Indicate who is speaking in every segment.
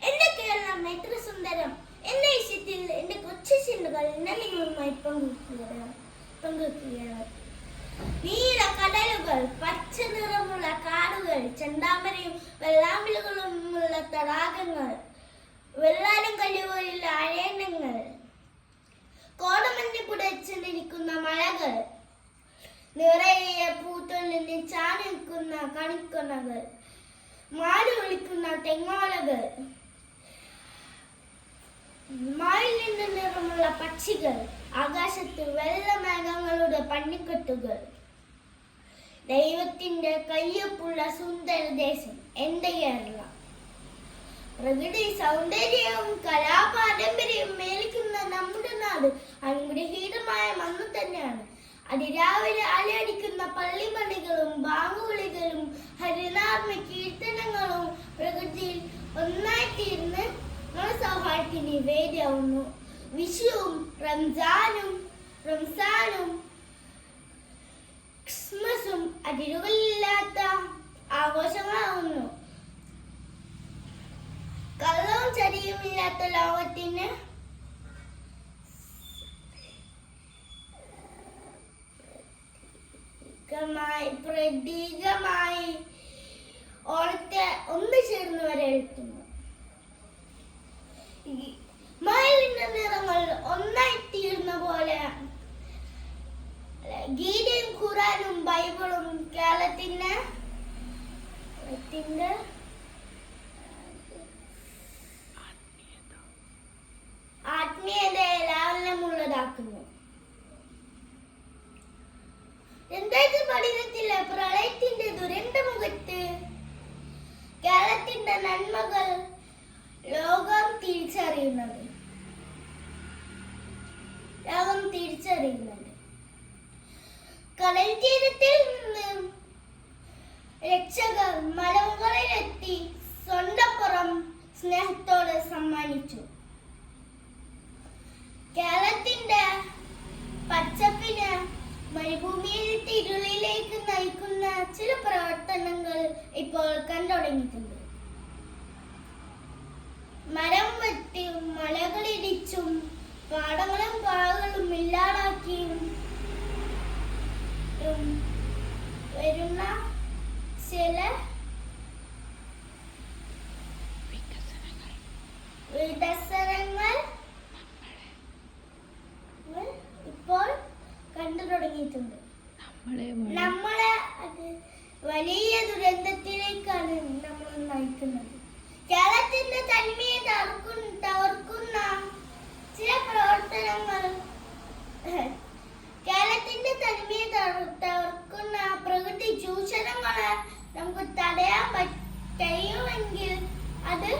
Speaker 1: എന്റെ കേരളം എത്ര സുന്ദരം എന്ന വിഷയത്തിൽ എന്റെ കൊച്ചു ചിന്തകൾ ഞാൻ നിങ്ങളുമായി പങ്കുവെക്കുകയാണ്. നീല കടലുകൾ, പച്ച നിറമുള്ള കാടുകൾ, ചെണ്ടാമരയും വെള്ളാമ്പലുകളുമുള്ള തടാകങ്ങൾ, വെള്ളാരം കല്ലുപോലുള്ള അരണ്യങ്ങൾ, കോടമഞ്ഞ് പുടച്ച് നിൽക്കുന്ന മലകൾ, നിറയെ പൂത്തൊലിഞ്ഞ് ചാനിക്കുന്ന കണിക്കൊന്നകൾ, മാടി വിളിക്കുന്ന തെങ്ങോലകൾ, മയിൽ നിന്ന് നിറമുള്ള പക്ഷികൾ, ആകാശത്ത് വെള്ളമേഘങ്ങളുടെ പന്നിക്കെട്ടുകൾ. ദൈവത്തിന്റെ കയ്യൊപ്പുള്ള സുന്ദര ദേശം എന്റെ കേരളം. പ്രകൃതി സൗന്ദര്യവും കലാപാരമ്പര്യവും മേലിക്കുന്ന നമ്മുടെ നാട് അനുഗ്രഹീതമായ മണ്ണ് തന്നെയാണ്. അതിരാവിലെ അലയടിക്കുന്ന പള്ളിമണികളും ബാങ്കുവിളികളും ഹരിനാമ കീർത്തനങ്ങളും പ്രകൃതിയിൽ ഒന്നായി തീർന്ന് സൗഹാർദ്ദത്തിന് വേദിയാവുന്നു. വിഷുവും റംസാനും ക്രിസ്മസും അതിരുകളില്ലാത്ത ആഘോഷങ്ങളാവുന്നു. കള്ളവും ചതിയുമില്ലാത്ത ലോകത്തിന് പ്രതീകമായി ഓണത്തെ ഒന്ന് ചേർന്ന് വരവേൽക്കുന്നു. മയിലിന്റെ നിറങ്ങൾ ഒന്നായി തീർന്ന പോലെ ഗീതയും ഖുറാനും ബൈബിളും കേരളത്തിന്റെ ആത്മീയതയെ ലാവണ്യമുള്ളതാക്കുന്നു. 2013 പ്രളയത്തിന്റെ ദുരന്തമുഖത്ത് കേരളത്തിന്റെ നന്മകൾ ലോകം തിരിച്ചറിയുന്നുണ്ട്. കടൽ തീരത്തിൽ നിന്ന് രക്ഷകർ മലമുകളിലെത്തി സ്വന്തപ്പുറം സ്നേഹത്തോടെ സമ്മാനിച്ചു. കേരളത്തിന്റെ പച്ചപ്പിന് മരുഭൂമിയിലിട്ട് ഇരുളിലേക്ക് നയിക്കുന്ന ചില പ്രവർത്തനങ്ങൾ ഇപ്പോൾ കണ്ടുതുടങ്ങിയിട്ടുണ്ട്. മരം വെട്ടിയും മലകളിടിച്ചും പാടങ്ങളും പാറകളും ഇല്ലാതാക്കിയും വരുന്ന ചില വികസനങ്ങൾ ഇപ്പോൾ കണ്ടു തുടങ്ങിയിട്ടുണ്ട്. നമ്മളെ വലിയ ദുരന്തത്തിലേക്കാണ് നമ്മൾ നയിക്കുന്നത്. കേരളത്തിന്റെ തനിമയെ തകർക്കുന്ന ചില പ്രവർത്തനങ്ങൾ, കേരളത്തിന്റെ തനിമയെ തകർക്കുന്ന പ്രകൃതി ചൂഷണങ്ങളെ നമുക്ക് തടയാൻ കഴിയുമെങ്കിൽ അത്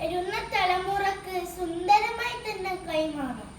Speaker 1: വരുന്ന തലമുറക്ക് സുന്ദരമായി തന്നെ കൈമാറും.